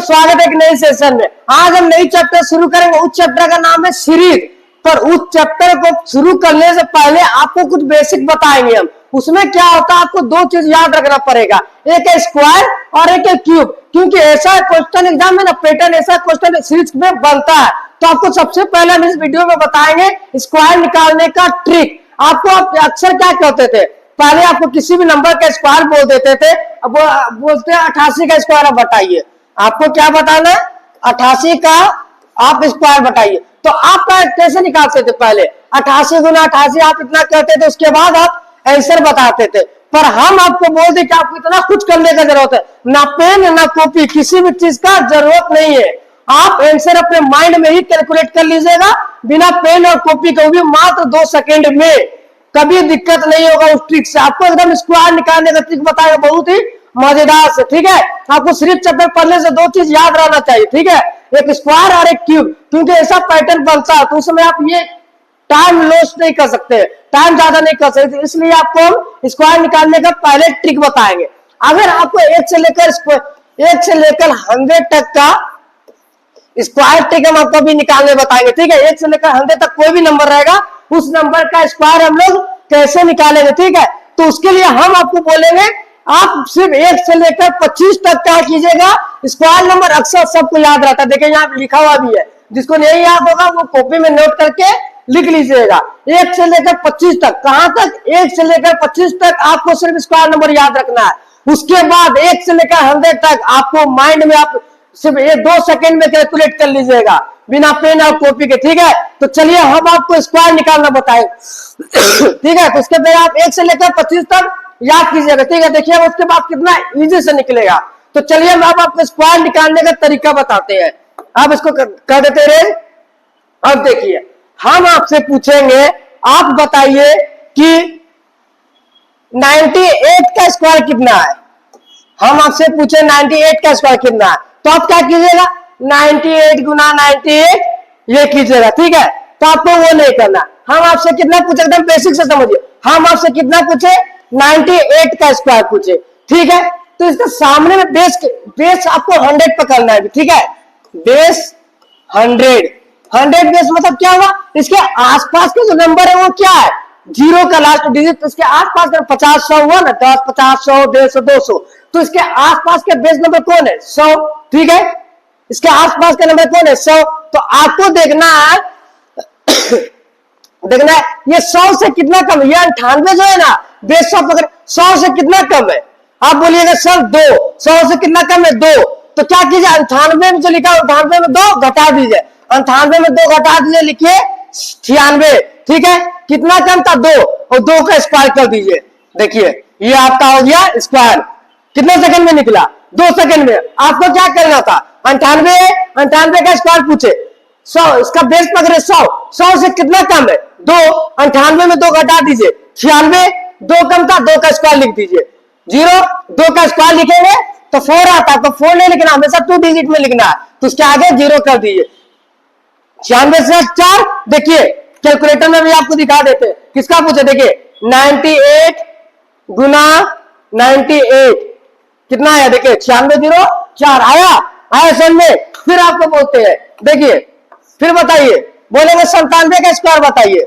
स्वागत है एक नई सेशन में। आज हम नई चैप्टर शुरू करेंगे। उस चैप्टर का नाम है सीरीज। पर उस चैप्टर को शुरू करने से पहले आपको कुछ बेसिक बताएंगे हम। उसमें क्या होता है, आपको दो चीज याद रखना पड़ेगा, एक है स्क्वायर और एक है क्यूब। क्योंकि ऐसा क्वेश्चन एग्जाम में ना पैटर्न ऐसा क्वेश्चन सीरीज में बनता है। तो आपको सबसे पहले हम इस वीडियो में बताएंगे स्क्वायर निकालने का ट्रिक। आपको अक्सर क्या कहते थे, पहले आपको किसी भी नंबर का स्क्वायर बोल देते थे, अब बोलते हैं 88 का स्क्वायर आप बताइए। आपको क्या बताना है, 88 का आप स्क्वायर बताइए। तो आप कैसे निकालते थे, पहले 88 गुना 88 आप इतना कहते थे, उसके बाद आप आंसर बताते थे। पर हम आपको बोल दें कि आपको इतना कुछ करने का जरूरत है, ना पेन ना कॉपी, किसी भी चीज का जरूरत नहीं है। आप आंसर अपने माइंड में ही कैलकुलेट कर लीजिएगा बिना पेन और कॉपी के, भी मात्र 2 सेकेंड में। कभी दिक्कत नहीं होगा उस ट्रिक से। आपको एकदम स्क्वायर निकालने का ट्रिक बताएगा, बहुत ही मजेदार से। ठीक है, आपको सिर्फ चैप्टर पढ़ने से दो चीज याद रहना चाहिए। ठीक है, एक स्क्वायर और एक क्यूब। क्योंकि ऐसा पैटर्न बनता है तो उसमें आप ये टाइम लॉस नहीं कर सकते, टाइम ज्यादा नहीं कर सकते। इसलिए आपको हम स्क्वायर निकालने का पहले ट्रिक बताएंगे। अगर आपको 1 से लेकर 100 तक का स्क्वायर ट्रिक हम आपको भी निकालने बताएंगे। ठीक है, 1 से लेकर 100 तक कोई भी नंबर रहेगा, उस नंबर का स्क्वायर हम लोग कैसे निकालेंगे। ठीक है, तो उसके लिए हम आपको बोलेंगे आप सिर्फ 1 से लेकर 25 तक क्या कीजिएगा, स्क्वायर नंबर अक्सर सबको याद रहता है। देखिए यहाँ लिखा हुआ भी है, जिसको नहीं याद होगा वो कॉपी में नोट करके लिख लीजिएगा। 1 से लेकर 25 तक, कहां तक, 1 से लेकर 25 तक आपको सिर्फ स्क्वायर नंबर याद रखना है। उसके बाद 1 से लेकर 100 तक आपको माइंड में आप सिर्फ 2 सेकेंड में कैलकुलेट कर लीजिएगा बिना पेन और कॉपी के। ठीक है, तो चलिए हम आपको स्क्वायर निकालना बताएं। ठीक है, तो उसके बाद आप 1 से लेकर 25 तक याद कीजिएगा। ठीक है, देखिए उसके बाद कितना इजी से निकलेगा। तो चलिए हम आपको स्क्वायर निकालने का तरीका बताते हैं। आप इसको कर देते रहे। अब देखिए हम आपसे पूछेंगे, आप बताइए कि 98 का स्क्वायर कितना है। हम आपसे पूछे 98 का स्क्वायर कितना है, तो आप क्या कीजिएगा, 98 गुना 98 ये कीजिएगा। ठीक है, तो आपको वो नहीं करना। हम आपसे कितना पूछे, एकदम बेसिक से समझिए। हम आपसे कितना पूछे, 98 का स्क्वायर पूछे। ठीक है, तो इसके सामने में बेस आपको 100 पकड़ना है। ठीक है, बेस 100 बेस मतलब क्या हुआ, इसके आसपास के जो नंबर है वो क्या है, 0 का लास्ट डिजिट। तो इसके आसपास का 50 100 हुआ ना, 10 50 100 150 200, तो इसके आसपास के बेस नंबर कौन है, 100। ठीक है, इसके आसपास का नंबर कौन है, 100। तो आपको देखना है ये 100 से कितना कम है। ये 98 जो है ना, बेस 100 पकड़, 100 से कितना कम है। आप बोलिएगा सर 2, 100 से कितना कम है, 2। तो क्या कीजिए, 98 में जो लिखा 98 में 2 घटा दीजिए, 98 में 2 घटा दीजिए, लिखिए 96। ठीक है, कितना कम था, 2, और 2 का स्क्वायर कर दीजिए। देखिए ये आपका हो गया स्क्वायर। कितने सेकंड में निकला, 2 सेकंड में। आपको क्या करना था, 98 का स्क्वायर पूछे, 100 इसका बेस पकड़े, 100 से कितना कम है, 2, 98 में 2 घटा दीजिए, 96, 2 कम था, 2 का स्क्वायर लिख दीजिए। 0, 2 का स्क्वायर लिखेंगे तो 4 आता है, तो 4 नहीं लिखना, हमेशा 2 डिजिट में लिखना है, तो उसके आगे 0 कर दीजिए। 96 से 4, देखिए कैलकुलेटर में भी आपको दिखा देते हैं। किसका पूछे, देखिए 98 गुना 98 कितना आया, देखिए 96 0 4 आया समझ में। फिर आपको बोलते हैं, देखिए फिर बताइए, बोलेंगे 97 का स्क्वायर बताइए।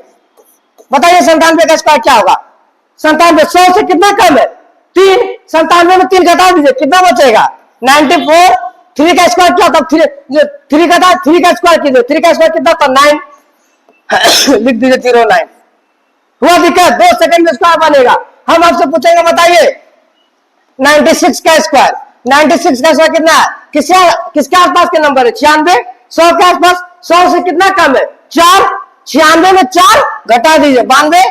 97 का स्क्वायर क्या होगा, 97 100 से कितना कम है, 3। 97 में 3 घटा दीजिए, कितना बचेगा, 94। 3 का स्क्वायर क्या होता है, 3 घटा 3 का स्क्वायर कीजिए, 3 का स्क्वायर कितना होता, 9 लिख दीजिए, 09। हुआ दिक्कत, 2 सेकंड में स्क्वायर बनेगा। हम आपसे पूछेंगे, बताइए 96 का स्क्वायर। 96 का स्क्वायर कितना है, किसके आसपास के नंबर है, 96, 100 के आसपास। 100 से कितना कम है, 4। 96 में 4 घटा दीजिए, 92,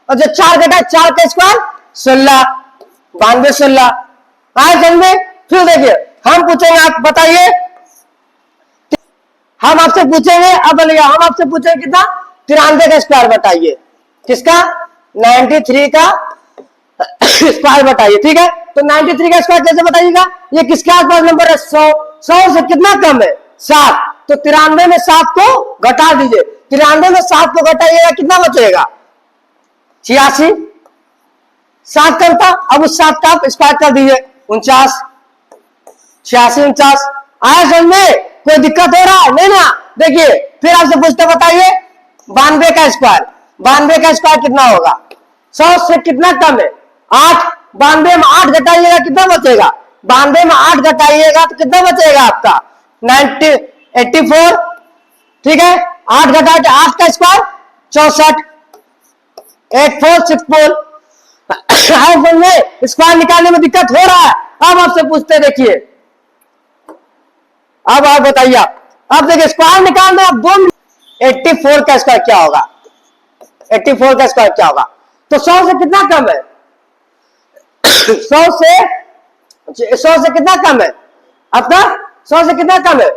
और जो 4 घटा 4 का स्क्वायर 16, 92 16 आए समझ में। फिर देखिए हम पूछेंगे, आप बताइए, हम आपसे पूछेंगे, अब बोलिएगा हम आपसे पूछेंगे कितना, 93 का स्क्वायर बताइए। किसका, 93 का स्क्वायर बताइए। ठीक है, तो 93 का स्क्वायर कैसे बताइएगा, ये किसके आसपास नंबर है, 100। 100 से कितना कम है, 7। तो 93 में 7 को घटा दीजिए, 93 में 7 को घटाइएगा, कितना बचेगा, 86। 7 कम था, अब उस 7 का आप स्क्वायर कर दीजिए, 49, 86 49 आया समझ में? कोई दिक्कत हो रहा है नहीं ना? देखिए फिर आपसे पूछते बताइए 92 का स्क्वायर, 92 का स्क्वायर कितना होगा? 100 से कितना कम है? 8। 92 में 8 घटाइएगा कितना बचेगा? 92 में 8 घटाइएगा तो कितना बचेगा आपका? 84। ठीक है, 8 घटा के 8 का स्क्वायर 64, 8464। स्क्वायर निकालने में दिक्कत हो रहा है? अब आपसे पूछते देखिए, अब आप बताइए, अब देखिए स्क्वायर निकालना आप 2 84 का स्क्वायर क्या होगा? 84 का स्क्वायर क्या होगा? तो 100 से कितना कम है? 100 से कितना कम है आपका? 100 से कितना कम है?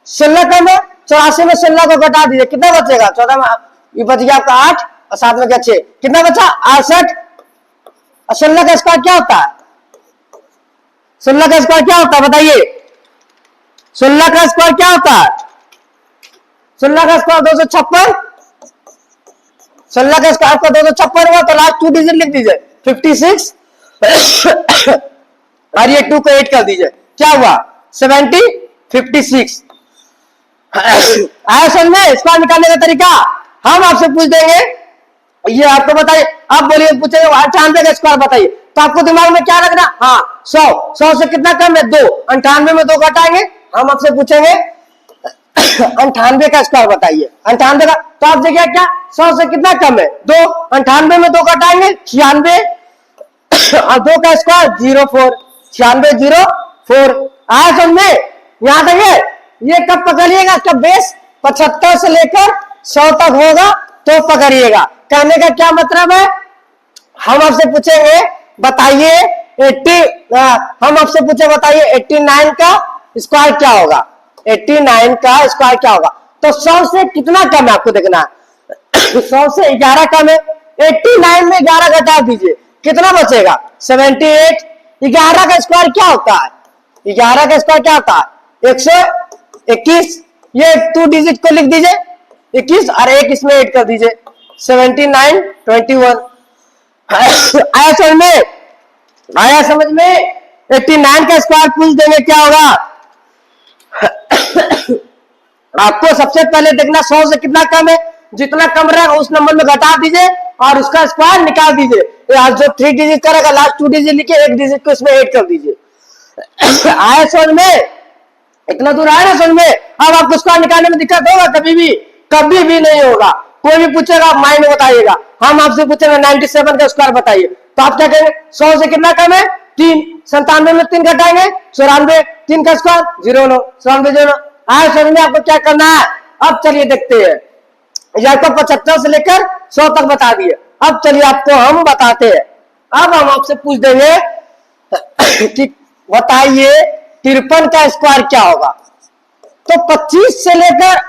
16 कम है। 84 में 16 को घटा दीजिए, कितना बचेगा? 14 में ये बच गया आपका 8 और 7 में क्या 6, कितना बचा? 68। और 16 का स्क्वायर क्या होता है? 16 का स्क्वायर क्या होता है बताइए? 16 का स्क्वायर क्या होता है? 16 का स्क्वायर 256। 16 का स्क्वायर का 256 हुआ तो लास्ट 2 डिजिट लिख दीजिए 56 और ये 2 को 8 कर दीजिए, क्या हुआ? 70 56। आया समझ में स्क्वायर निकालने का तरीका? हम आपसे पूछ देंगे, ये आपको बताइए, आप बोलिए पूछेंगे 98 का स्क्वायर बताइए, तो आपको दिमाग में क्या रखना? हाँ 100 से कितना कम है? 2। 98 में 2 घटाएंगे, हम आपसे पूछेंगे 98 का स्क्वायर बताइए। 98 का, तो आप देखिए क्या 100 से कितना कम है? 2। 98 में 2 घटाएंगे 96 और 2 का स्क्वायर 04, 96 04। आया समझ में? यहां तक है। ये कब पकड़िएगा? इसका बेस 75 से लेकर 100 तक होगा तो पकड़िएगा। कहने का क्या मतलब है? हम आपसे पूछेंगे बताइए 89 का स्क्वायर क्या होगा? 89 का स्क्वायर क्या होगा? तो 100 से कितना कम है आपको देखना है। 100 से 11 कम है। 89 में 11 घटा दीजिए, कितना बचेगा? 78। 11 का स्क्वायर क्या होता है? 11 का स्क्वायर क्या होता है? 121। ये 2 डिजिट को लिख दीजिए 21 और 1 इसमें ऐड कर दीजिए 79 21। आया समझ में? आया समझ में? 89 का स्क्वायर पूछ देंगे क्या होगा? आपको सबसे पहले देखना 100 से कितना कम है, जितना कम रहेगा उस नंबर में घटा दीजिए और उसका स्क्वायर निकाल दीजिए। आज जो 3 डिजिट करेगा लास्ट 2 डिजिट लिखिए, 1 डिजिट को इसमें ऐड कर दीजिए। आया समझ में? इतना दूर आया ना समझ में? अब आपको स्क्वायर निकालने में दिक्कत होगा? कभी भी नहीं होगा। कोई भी पूछेगा माइंड में बताइएगा। हम आपसे पूछेंगे 97 का स्क्वायर बताइए, तो आप क्या कहेंगे? 100 से कितना कम है? 3। 97 में 3 घटाएंगे 94, 3 का स्क्वायर 09, 94 0। आया समझ में? आपको क्या करना है? अब चलिए देखते हैं। यह तो 75 से लेकर 100 तक बता दिए। अब चलिए आपको हम बताते हैं। अब हम आपसे पूछ देंगे कि बताइए 53 का स्क्वायर क्या होगा? तो 25 से लेकर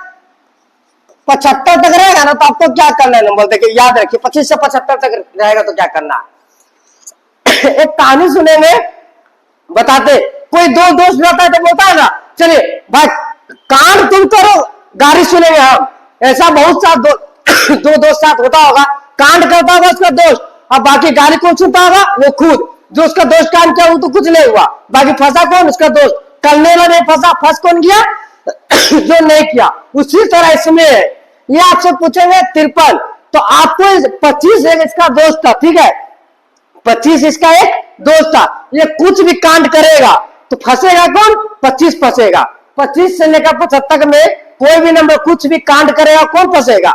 75 तक रहेगा ना, तो आपको क्या करना है? नंबर देखिए, याद रखिए 25 से 75 तक रहेगा तो क्या करना है? एक कहानी सुनेंगे, बताते। कोई दो दोस्त रहता है तो बोलता है ना, चलिए भाई कांड तुम करो, गाड़ी सुनेंगे हम। ऐसा बहुत सा दो दोस्त साथ होता होगा, कांड करता होगा उसका दोस्त, और बाकी गाड़ी कौन सुनता होगा? वो खुद। जो उसका दोस्त कांड किया वो तो कुछ नहीं हुआ, बाकी फंसा कौन? उसका दोस्त। करने वाला नहीं फंसा, फंस कौन गया? जो नहीं किया। उसी तरह इसमें ये आपसे पूछेंगे 53, तो आपको 25 एक इसका दोस्त था, ठीक है? 25 इसका एक दोस्त था। ये कुछ भी कांड करेगा तो फंसेगा कौन? 25 फंसेगा। 25 से लेकर 75 में कोई भी नंबर कुछ भी कांड करेगा, कौन फंसेगा?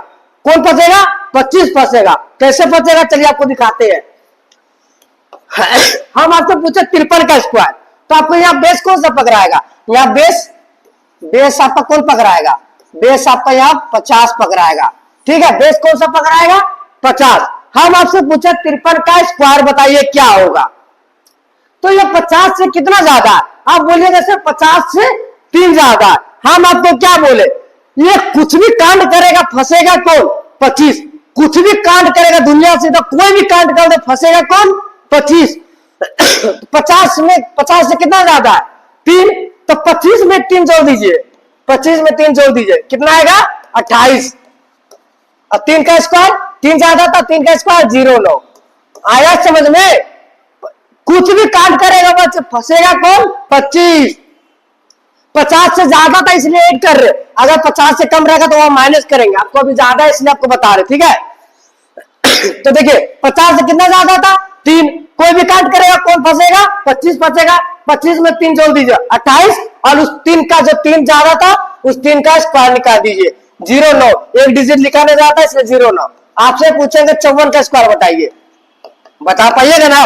कौन फंसेगा? 25 फंसेगा। कैसे फंसेगा चलिए आपको दिखाते हैं। हम आपसे पूछे 53 का स्क्वायर, तो आपको यहाँ बेस कौन सा पकड़ाएगा? यहाँ बेस आपका कौन पकड़ाएगा? बेस आपका यहाँ 50 पकड़ाएगा, ठीक है? बेस कौन सा पकड़ाएगा? 50। हम आपसे पूछे 53 का स्क्वायर बताइए क्या होगा? तो ये 50 से कितना ज्यादा है? आप बोलिएगा सर 50 से 3 ज्यादा है। हम आपको क्या बोले? ये कुछ भी कांड करेगा फंसेगा कौन? 25। कुछ भी कांड करेगा दुनिया से, तो कोई भी कांड कर दे फंसेगा कौन? 25। 50 से कितना ज्यादा है? 3। तो 25 में 3 जोड़ दीजिए, 25 में 3 जोड़ दीजिए, कितना आएगा? 28। और 3 का स्क्वायर, 3 ज्यादा था, 3 का स्क्वायर 09। आया समझ में? कुछ भी कांड करेगा बस फंसेगा कौन? 25। 50 से ज्यादा था इसलिए 8 कर रहे, अगर 50 से कम रहेगा तो वह माइनस करेंगे, आपको अभी ज्यादा है इसलिए आपको बता रहे, ठीक है। तो देखिए 50 से कितना ज्यादा था 3, कोई भी काट करेगा कौन फंसेगा, 25 फंसेगा, 25 में 3 जोड़ दीजिए 28, और उस 3 का जो 3 ज्यादा था उस 3 का स्क्वायर निकाल दीजिए, 0,9, एक डिजिट लिखाने जाता है इसलिए 0,9। आपसे पूछेंगे 54 का स्क्वायर बताइए, बता पाइएगा ना।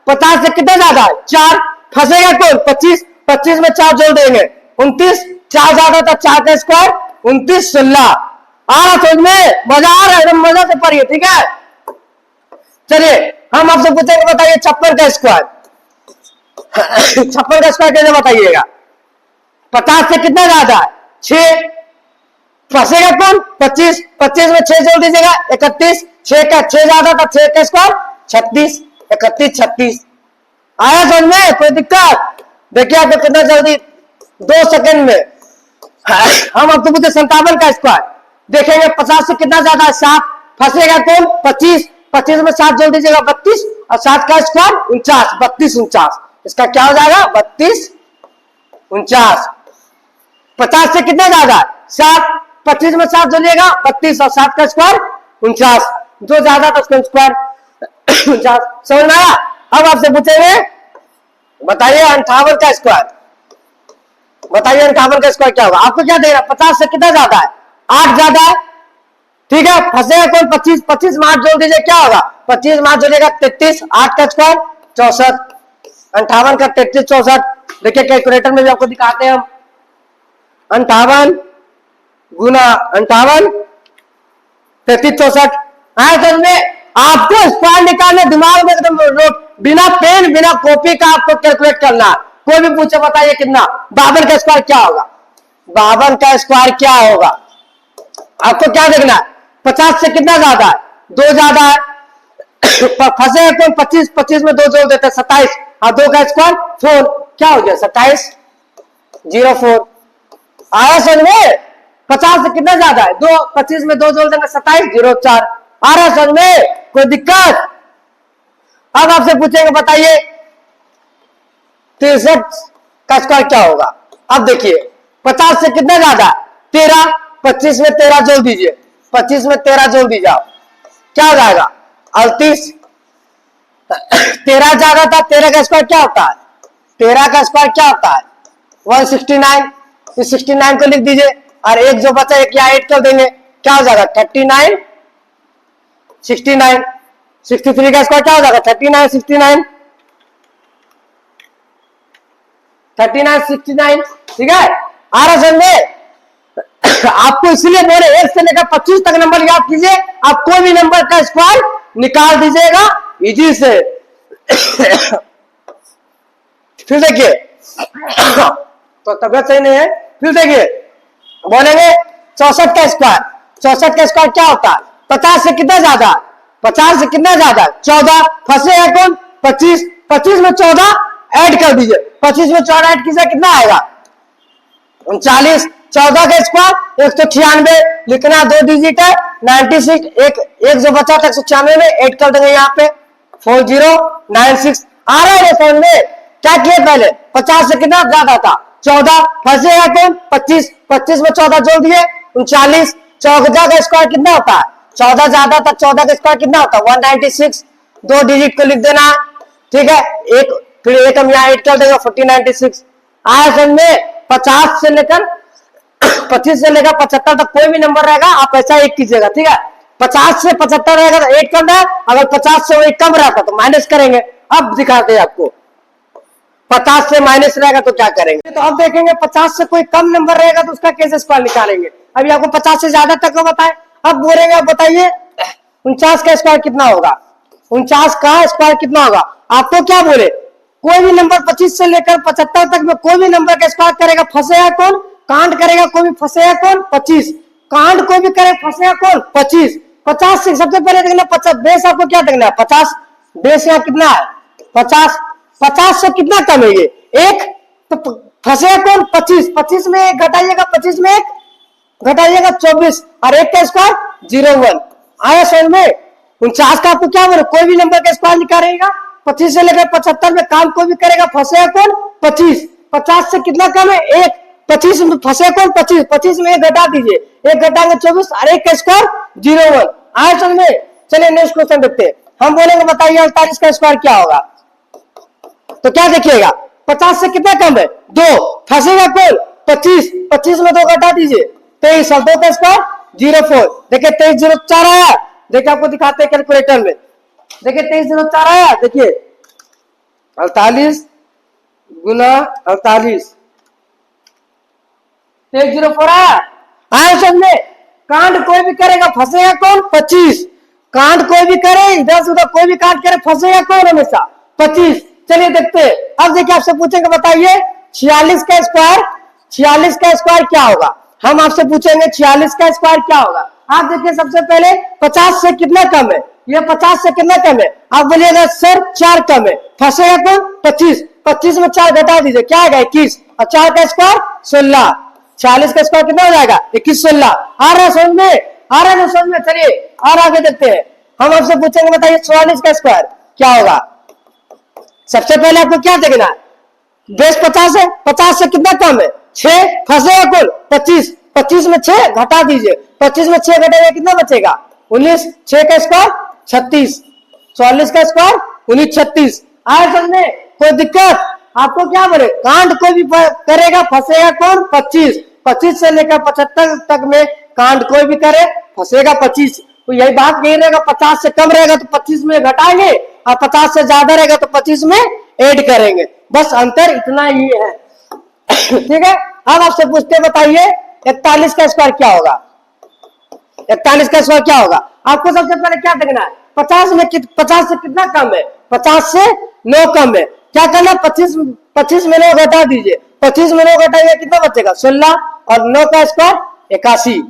50 से कितना ज्यादा है 4, फंसेगा कौन 25, 25 में 4 जोड़ देंगे 29, 4 ज्यादा था 4 का स्क्वायर 29, 16। आ रहा समझ में, मजा आ रहा है, एकदम मजा से पढ़िए, ठीक है। चलिए हम आपसे पूछेंगे बताइए 56 का स्क्वायर 56 का स्क्वायर कैसे बताइएगा। 50 से कितना ज्यादा है 6, फंसेगा कौन 25, 25 में 6 जोड़ दीजिएगा 31, 6 का 6 ज्यादा था 6 का स्क्वायर 36, 31, 36। आया समझ में, कोई दिक्कत। देखिए आपको कितना जल्दी 2 सेकंड में हम आपको पूछे 57 का स्क्वायर, देखेंगे 50 से कितना ज्यादा है 7, फंसेगा कौन 25, 25 में 7 जोड़ दीजिएगा 32, और 7 का स्क्वायर 49, 32, 49। इसका क्या हो जाएगा 32, 49। 50 से कितना ज्यादा है 7, 25 में 7 जोड़िएगा 32, और 7 का स्क्वायर 49, जो ज्यादा था उसका स्क्वायर 49। समझ में आया। अब आपसे पूछेंगे बताइए 58 का स्क्वायर, बताइए 58 का स्क्वायर क्या होगा। आपको क्या देना, 50 से कितना ज्यादा है 8 ज्यादा है, ठीक है। फंसेगा कौन 25, 25 में 8 जोड़ दीजिए क्या होगा, 25 में 8 जोड़िएगा 33, 8 का स्क्वायर 64, 58 का 33, 64। देखिए कैलकुलेटर में भी आपको दिखाते हैं हम, 58 गुना 58, 33, 64। आए समझ में। आपको स्क्वायर निकालने दिमाग में एकदम बिना पेन बिना कॉपी का आपको कैलकुलेट करना है। कोई भी पूछे बताइए कितना 52 का स्क्वायर क्या होगा, 52 का स्क्वायर क्या होगा। आपको क्या देखना है, 50 से कितना ज्यादा है 2 ज्यादा है, फंसे कौन 25, 25 में 2 जोड़ देते हैं 27, और 2 का स्क्वायर 4, क्या हो गया 27, 04। आया समझ में। 50 से कितना ज्यादा है 2, 25 में 2 जोड़ देंगे 27, 04। आ रहा समझ में, कोई दिक्कत। अब आपसे पूछेंगे बताइए 63 का स्क्वायर क्या होगा। अब देखिए 50 से कितना ज्यादा 13, 25 में 13 जोड़ दीजिए, 25 में 13 जोड़ दीजिए, क्या हो जाएगा 38। 13 ज्यादा था, 13 का स्क्वायर क्या होता है, 13 का स्क्वायर क्या होता है 169। इस 69 को लिख दीजिए, और एक जो बचा एक या 8 कर देंगे, क्या हो जाएगा 39, 69। 63 का स्क्वायर क्या हो जाएगा 39, 69, 39, 69, ठीक है। आ रहा समझ में। आपको इसलिए बोले 1 से लेकर 25 तक नंबर याद कीजिए, आप कोई भी नंबर का स्क्वायर निकाल दीजिएगा इजी से। फिर देखिए तो तबियत सही नहीं है, फिर देखिए बोलेंगे 64 का स्क्वायर, 64 का स्क्वायर क्या होता है 50 से कितना ज्यादा, 50 से कितना ज्यादा 14, फंसे है कौन 25, 25 में 14 ऐड कर दीजिए, 25 में 14 ऐड कीजिए कितना आएगा 39। 14 का स्क्वायर 196, लिखना 2 डिजिट है 96, एक जो बचा था 196 में 8 कर देंगे यहाँ पे 4096। आ रहा है समझ में। क्या किए पहले 50 से कितना ज्यादा था 14, फंसे है कौन 25, 25 में 14 जोड़ दिए 39। 14 का स्क्वायर कितना होता है 14 ज्यादा था, 14 का स्क्वायर कितना होता है 196, 2 डिजिट को लिख देना, ठीक है। एक फिर एक हम यहाँ 8 कर देंगे 4096। आया समझ में। 50 से लेकर 25 से लेकर 75 तक कोई भी नंबर रहेगा आप ऐसा एक कीजिएगा, ठीक है। 50 से 75 रहेगा तो 8 करना है, अगर 50 से वही कम रहता तो माइनस करेंगे। अब दिखाते हैं आपको 50 से माइनस रहेगा तो क्या करेंगे, तो अब देखेंगे 50 से कोई कम नंबर रहेगा तो उसका कैसे स्क्वायर निकालेंगे। अभी आपको 50 से ज्यादा तक का बताए, अब बोलेंगे आप बताइए 49 का स्क्वायर कितना होगा, 49 का स्क्वायर कितना होगा। आपको क्या बोले कोई भी नंबर 25 से लेकर 75 तक में कोई भी नंबर का स्क्वायर करेगा फंसेगा कौन, कांड करेगा कोई भी फंसेगा कौन 25, कांड कोई भी करे फंसेगा कौन 25। 50 से सबसे पहले देखना 50 बेस आपको क्या देखना है 50, बेस यहाँ कितना है 50, 50 से कितना कम है ये 1, तो फंसेगा कौन 25, 25 में 1 घटाइएगा, 25 में 1 घटाइएगा 24, और 1 का स्क्वायर 01। आया समझ में। 49 का आपको क्या बोले कोई भी नंबर का स्क्वायर निकालेगा 25 से लेकर 75 में काम कोई भी करेगा फंसेगा कौन 25, 50 से कितना कम है 1, 25 में फंसे कौन 25, 25 में एक घटा दीजिए, एक घटाएंगे 24 और एक का स्क्वायर 01। आए समझ में? चलिए नेक्स्ट क्वेश्चन देखते हैं। हम बोलेंगे बताइए 48 का स्क्वायर क्या होगा, तो क्या देखिएगा 50 से कितना कम है 2, फंसेगा कौन 25, 25 में 2 घटा दीजिए 23 और 2 का स्क्वायर 04। देखिए 2304 आया, देखिए आपको दिखाते हैं कैलकुलेटर में, देखिए 2304 आया, देखिए 48 गुना 48 2304 आया। आया समझे? कांड कोई भी करेगा फंसेगा कौन 25, कांड कोई भी करे इधर से उधर कोई भी कांड करे फंसेगा कौन हमेशा 25। चलिए देखते हैं। अब देखिए आपसे पूछेंगे बताइए 46 का स्क्वायर, 46 का स्क्वायर क्या होगा, हम आपसे पूछेंगे 46 का स्क्वायर क्या होगा। आप देखिए सबसे पहले 50 से कितना कम है, ये 50 से कितना कम है, आप बोलिएगा सर 4 कम है, फंसेगा कौन 25, 25 में 4 घटा दीजिए क्या आएगा 21 और 4 का स्क्वायर 16, 46 का स्क्वायर कितना हो जाएगा 21 16। आ रहा है समझ में, आ रहा है समझ में। चलिए और आगे देखते हैं। हम आपसे पूछेंगे बताइए 44 का स्क्वायर क्या होगा। सबसे पहले आपको क्या देखना है, बेस 50 है, 50 से कितना कम है 6, फंसेगा कुल 25, 25 में 6 घटा दीजिए, 25 में 6 घटाएगा कितना बचेगा 19, 6 का स्क्वायर 36, 44 का स्क्वायर 19 36। आए समझे? कोई दिक्कत? आपको क्या बोले कांड कोई भी करेगा फंसेगा कौन 25, 25 से लेकर 75 तक में कांड कोई भी करे फंसेगा 25। तो यही बात यही रहेगा, 50 से कम रहेगा तो 25 में घटाएंगे और 50 से ज्यादा रहेगा तो 25 में ऐड करेंगे, बस अंतर इतना ही है। ठीक है। अब आपसे पूछते बताइए 41 का स्क्वायर क्या होगा, 41 का स्क्वायर क्या होगा। आपको सबसे पहले क्या देखना है 50 में 50 से कितना कम है, 50 से 9 कम है, क्या करना 25 में 9 घटा दीजिए, 25 में 9 घटाइए कितना बचेगा 16 और 9 का स्क्वायर 81।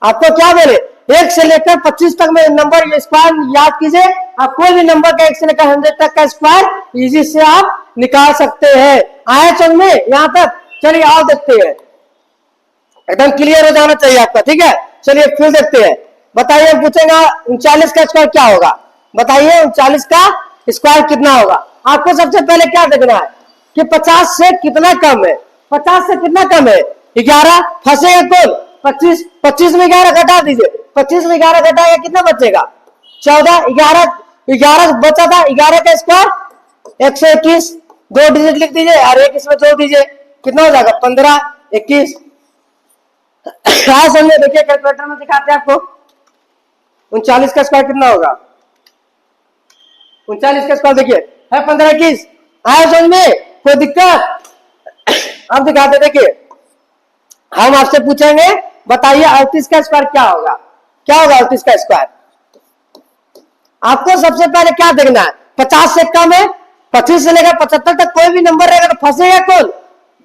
आपको क्या बोले 1 से लेकर 25 तक में नंबर ये स्क्वायर याद कीजिए, आप कोई भी नंबर का 1 से लेकर 100 तक का स्क्वायर इजी से आप निकाल सकते हैं। आया समझ में यहां तक। चलिए आओ देखते हैं, एकदम क्लियर हो जाना चाहिए आपका। ठीक है, चलिए फिर देखते हैं। बताइए पूछेगा 39 का स्क्वायर क्या होगा, बताइए 39 का स्क्वायर कितना होगा। आपको सबसे पहले क्या देखना है कि 50 से कितना कम है, 50 से कितना कम है 11, फंसेगा कौन 25, 25 में 11 घटा दीजिए, 25 में 11 घटाएगा कितना बचेगा 14, 11 बचा था, 11 का स्क्वायर 121, 2 डिजिट लिख दीजिए और एक इसमें जोड़ दीजिए कितना हो जाएगा 15 21। समझे? देखिए कैलकुलेटर में दिखाते हैं आपको 39 का स्क्वायर कितना होगा, 39 का स्क्वायर देखिए है 15 21। आया समझ में? कोई दिक्कत? अब दिखाते देखिए, हम आपसे पूछेंगे बताइए 38 का स्क्वायर क्या होगा, क्या होगा 38 का स्क्वायर। आपको सबसे पहले क्या देखना है 50 से कम है, 25 से लेकर 75 तक कोई भी नंबर रहेगा तो फंसेगा कौन,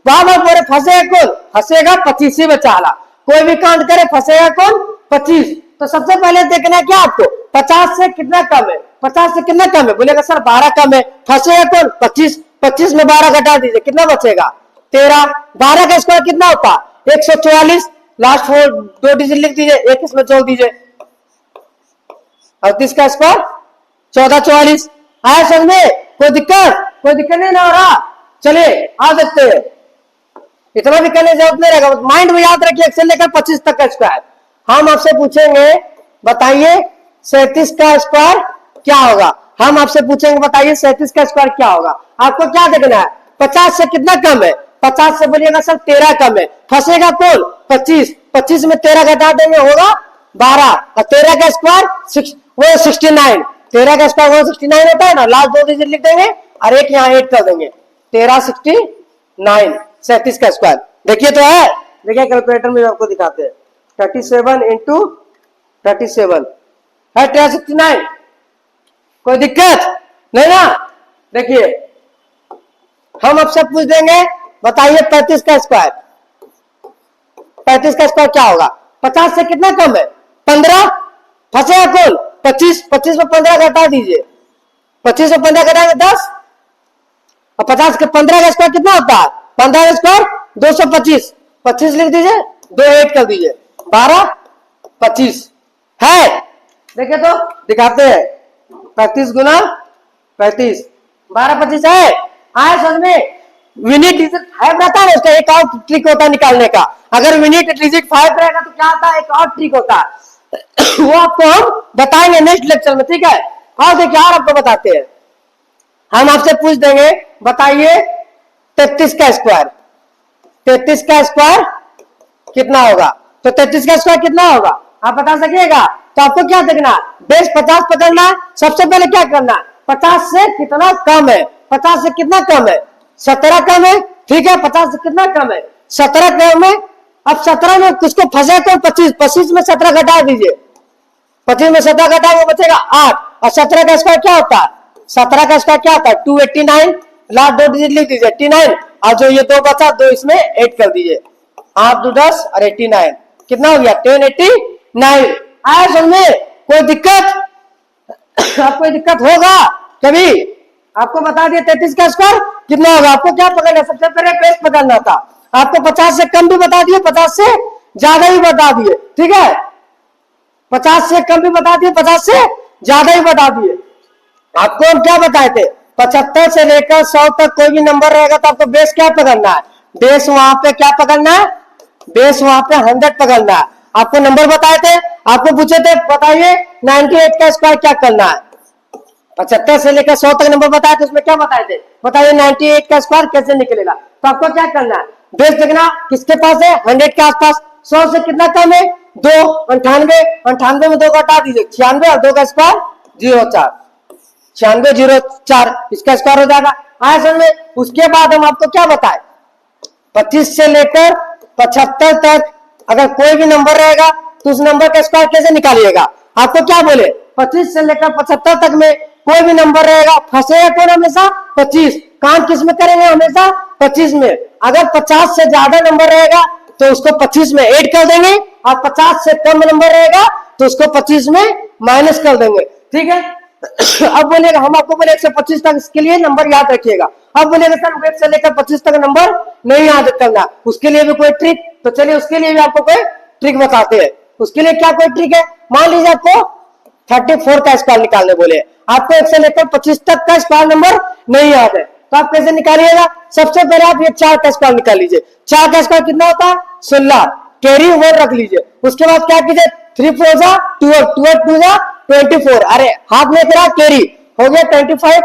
बार बोले फंसेगा कौन, फंसेगा 25 ही बचाला, कोई भी कांड करे फंसेगा कौन 25। तो सबसे पहले देखना है क्या आपको 50 से कितना कम है, 50 से कितना कम है, बोलेगा सर 12 कम है, फंसेगा कौन 25, 25 में 12 घटा दीजिए कितना बचेगा 13, 12 का स्क्वायर कितना होता 144, लास्ट 2 डिजिट लिख दीजिए, एक इसमें जोड़ दीजिए 38 का स्क्वायर 1444। आया समझ में? कोई दिक्कत? कोई दिक्कत नहीं ना हो रहा। चलिए आ सकते हैं, इतना भी करने जरूरत नहीं रहेगा, माइंड में याद रखिए 1 से लेकर 25 तक का स्क्वायर। हम आपसे पूछेंगे बताइए 37 का स्क्वायर क्या होगा, हम आपसे पूछेंगे बताइए 37 का स्क्वायर क्या होगा। आपको क्या देखना है 50 से कितना कम है, 50 से बोलिएगा सर 13 कम है, फंसेगा कौन 25, 25 में 13 घटा देंगे होगा 12 और 13 का स्क्वायर 69, 13 का स्क्वायर 69 होता है ना, लास्ट 2 डिजिट लिख देंगे और एक यहाँ ऐड कर देंगे 13 69, 37 का स्क्वायर। देखिए तो है, देखिए कैलकुलेटर में आपको दिखाते हैं 37 इंटू 37 है 369। कोई दिक्कत नहीं ना। देखिए हम आपसे पूछ देंगे बताइए 35 का स्क्वायर, 35 का स्क्वायर क्या होगा। 50 से कितना कम है 15, फंसेगा कौन 25, 25 में 15 घटा दीजिए, 25 में 15 घटाएंगे 10 और 50 के 15 का स्क्वायर कितना होता है 15 का स्क्वायर 225, 25 लिख दीजिए 2 ऐड कर दीजिए 12 25 है। देखिए तो दिखाते हैं 35 गुना 35 12 25 है। आया समझ में? यूनिट डिजिट 5 रहता है ना, उसका एक और ट्रिक होता है निकालने का। अगर यूनिट डिजिट 5 रहेगा तो क्या होता है, एक और ट्रिक होता है वो आपको हम बताएंगे नेक्स्ट लेक्चर में, ठीक है। और देखिए और आपको बताते हैं, हम आपसे पूछ देंगे बताइए 33 का स्क्वायर, 33 का स्क्वायर कितना होगा, तो 33 का स्क्वायर कितना होगा आप बता सकिएगा। तो आपको क्या देखना, बेस 50 पकड़ना है। सबसे पहले क्या करना है, 50 से कितना कम है, 50 से कितना कम है, 17 कम है, ठीक है। 50 से कितना कम है, 17 कम है। अब 17 में किसको फंसे तो 25, 25 में 17 घटा दीजिए, 25 में 17 घटा वो बचेगा 8, और 17 का स्क्वायर क्या होता है, 17 का स्क्वायर क्या होता है 289, लास्ट 2 डिजिट लिख दीजिए 89, और जो ये 2 बचा 2 इसमें 8 कर दीजिए, 8 2 10 और 89 कितना हो गया 1089। आया समझ में, कोई दिक्कत आपको, कोई दिक्कत होगा कभी, आपको बता दिया 33 का स्क्वायर कितना होगा। आपको क्या पकड़ना, सबसे पहले बेस पकड़ना था। आपको 50 से कम भी बता दिए, 50 से ज्यादा भी बता दिए, ठीक है। 50 से कम भी बता दिए, 50 से ज्यादा ही बता दिए। आपको हम क्या बताए थे, 75 से लेकर 100 तक कोई भी नंबर रहेगा तो आपको बेस क्या पकड़ना है, बेस वहां पे क्या पकड़ना है, बेस वहां पे 100 पकड़ना है। आपको नंबर बताए थे, आपको पूछे थे बताइए 98 का स्क्वायर क्या करना है, 75 से लेकर 100 तक नंबर बताए थे, उसमें क्या बताए थे, बताइए 98 का स्क्वायर कैसे निकलेगा। तो आपको क्या करना है, बेस देखना किसके पास है 100 के आसपास, 100 से कितना कम है 2, 98, 98 में 2 घटा दीजिए 96, और 2 का स्क्वायर 04, 96 04 इसका स्क्वायर हो जाएगा। आया समझ में। उसके बाद हम आपको क्या बताए, 25 से लेकर 75 तक अगर कोई भी नंबर रहेगा तो उस नंबर का स्क्वायर कैसे निकालिएगा। आपको क्या बोले, 25 से लेकर 75 तक में कोई भी नंबर रहेगा फंसेगा कौन, हमेशा 25, काम किस में करेंगे, हमेशा 25 में। अगर 50 से ज्यादा नंबर रहेगा तो उसको 25 में ऐड कर देंगे, और 50 से कम नंबर रहेगा तो उसको 25 में माइनस कर देंगे, ठीक है। अब बोलेगा, हम आपको बोले 125 तक इसके लिए नंबर याद रखिएगा। अब बोलेगा सर 1 से लेकर 25 तक नंबर नहीं याद करना, उसके लिए भी कोई ट्रिक, तो चलिए उसके लिए भी आपको कोई ट्रिक बताते हैं। उसके लिए क्या कोई ट्रिक है, मान लीजिए आपको 34 का स्क्वायर निकालने बोले, आपको 1 से लेकर 25 तक का स्क्वायर नंबर नहीं याद है, तो आप कैसे निकालिएगा। सबसे पहले आप ये 4 का स्क्वायर निकाल लीजिए, 4 का स्क्वायर कितना होता है 16, कैरी 1 रख लीजिए। उसके बाद क्या कीजिए 3 4 जा 12, 12 2 जा 24, अरे हाथ में तेरा कैरी हो गया 25,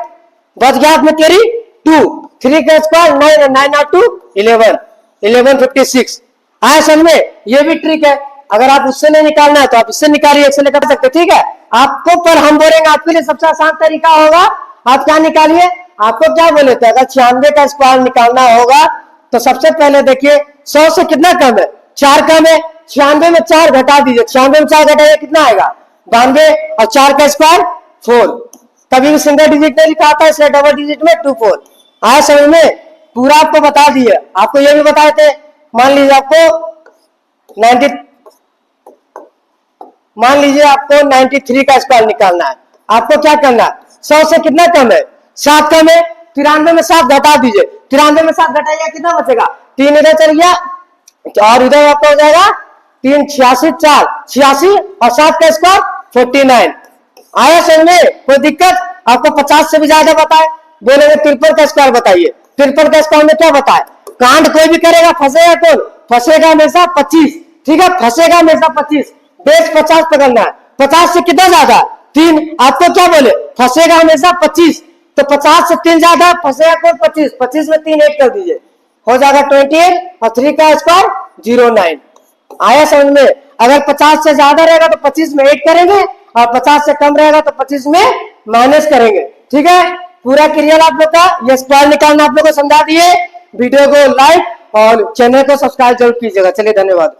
बच गया हाथ में कैरी 2, 3 का स्क्वायर 9, 9 और 2 11, 1156। आया समझ में, ये भी ट्रिक है। अगर आप उससे नहीं निकालना है तो आप इससे निकालिए, इससे निकाल सकते, ठीक है। आपको पर हम बोलेंगे आपके लिए सबसे आसान तरीका होगा, आप क्या निकालिए, आपको क्या बोले थे, अगर 96 का स्क्वायर निकालना होगा तो सबसे पहले देखिए 100 से कितना कम है 4 कम है, 96 में 4 घटा दीजिए, 96 में 4 घटाइए कितना आएगा 92, और 4 का स्क्वायर 4, कभी भी सिंगल डिजिट नहीं लिखा था इसलिए डबल डिजिट में 24। आया समझ में, पूरा आपको बता दिए। आपको ये भी बताए थे, मान लीजिए आपको 93 का स्क्वायर निकालना है, आपको क्या करना है 100 से कितना कम है 7 कम है, 93 में 7 घटा दीजिए, 93 में 7 घटाइए कितना बचेगा 3 इधर चल गया, और इधर आपका हो जाएगा 3 86 4 86, और 7 का स्क्वायर 49। आया समझ में, कोई दिक्कत। आपको 50 से भी ज्यादा बताए, बोलेंगे 53 का स्क्वायर बताइए, 53 का स्क्वायर में क्या बताए, कांड कोई भी करेगा फंसेगा कौन, फंसेगा हमेशा 25, ठीक है, फंसेगा हमेशा 25, बेस 50 पकड़ना है, 50 से कितना ज्यादा 3, आपको क्या बोले फंसेगा हमेशा 25, तो 50 से 3 ज्यादा फंसेगा कौन 25, 25 में 3 ऐड कर दीजिए हो जाएगा 28, और 3 का स्क्वायर 09। आया समझ में। अगर 50 से ज्यादा रहेगा तो 25 में ऐड करेंगे, और 50 से कम रहेगा तो 25 में माइनस करेंगे, ठीक है। पूरा क्लियर आप लोग का, ये स्क्वायर निकालना आप लोग को समझा दिए। वीडियो को लाइक और चैनल को सब्सक्राइब जरूर कीजिएगा। चलिए धन्यवाद।